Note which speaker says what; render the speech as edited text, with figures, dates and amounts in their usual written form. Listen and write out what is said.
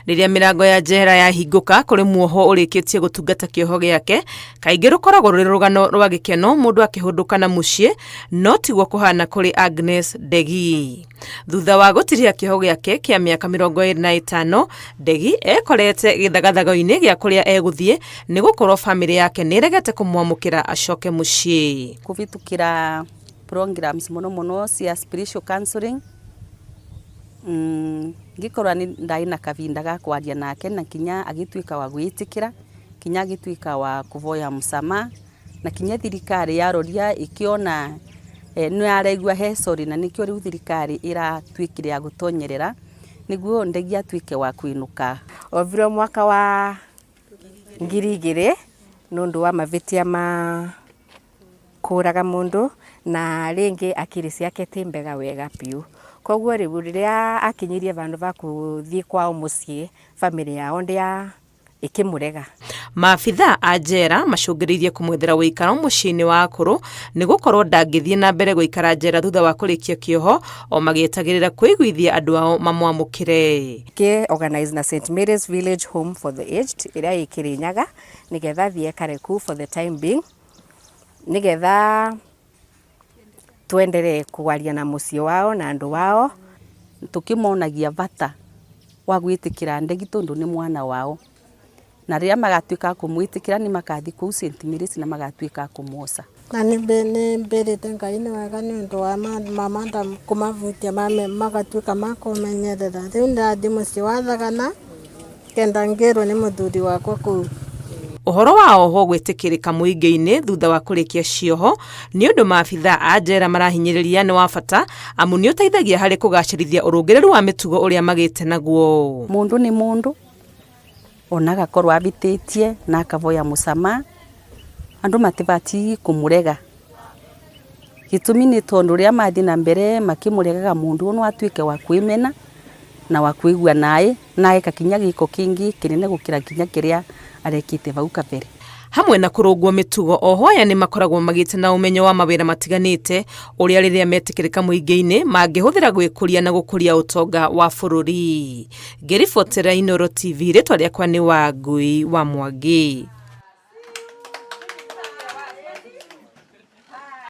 Speaker 1: Riria mirango ya njera yahinguka kuri muoho urikitie gutungata kioho giake kaingĩ rukoragwo ruri rugano rwa gikeno mundu akihunduka na mucii no tigwo kuhana kuri Agnes Ndegi. Thutha wa gutiria kioho giake kia miaka 25 Ndegi ekorete githagathago-ini gia kuria eguthie ni gukorwo family yake niregete kumwamukira acoke mucii.
Speaker 2: Kuvitukira programs muno cia spiritual counseling ngikorwa ni ndaina kavinda ga kwaria nake na kinya agituika wa gwitikira kinya agituika wa kuvoya musama na kinya thirikari yaroria ikiona no aregua he sorry na nikio riu thirikari iratwikire ya gutonyerera niguo Ndegi atwike wa kwinuka
Speaker 3: oviro mwaka wa 2000 nundu wa mavitia ma kuraga mundu na ringi akiri ciake timbega wega piu. Koguo riu riria akinyirie vandu va kuthii kwao mucii family yao ndia ikimurega.
Speaker 1: Maabitha a njera macungiririe kumwethera wikaro mucii-ini wa akuru ni gukorwo ndangithie na mbere guikara njera thutha wa kurikia kioho o magietagirira kuiguithia andu ao mamwamukire.
Speaker 3: Ke organize na St Mary's Village Home for the Aged iria ikirinyaga nigetha thie kare ku for the time being nigetha tuendelee kuwaria na mucii wao na andu wao
Speaker 2: tukimonagia vata wa gwitikira Ndegi tondu ni mwana wao na riria magatuika kumwitikira ni makathi ku St Mary's na magatuika kumwosa
Speaker 4: na ni mbirite Ngai ni wega ni undu wa mamanda kumavutia magatuika makomenyerera riu ndathi mucii wa Thagana kenda ngirwo ni muthuri wakwa kuu.
Speaker 1: Uhoro wa oho gwitikirika muingi-ini thutha wa kurikia cioho ni undu maabitha a njera marahinyiriria ni wa bata amu ni uteithagia hari kugacirithia urungiriru wa mitugo uria magite naguo.
Speaker 2: Mundu ni mundu onaga korwa abititie na akavoya musama andu matibati kumurega gitumi ni tondu ria mathi na mbere makimuregaga mundu no atwike wa kwimena na wa kuigua nae kakinya giko kingi kinene gukira kinya kiria arekite vau kabere.
Speaker 1: Hamwe na kurungwo mitugo oho aya ni makoragwo magite na umenyo wa mawira matiganite uria riria metikirika muingi-ini mangihuthira gwikuria na gukuria utonga wa bururi. Ngiribotera Inooro TV ritwa riakwa ni Wangui wa Mwangi.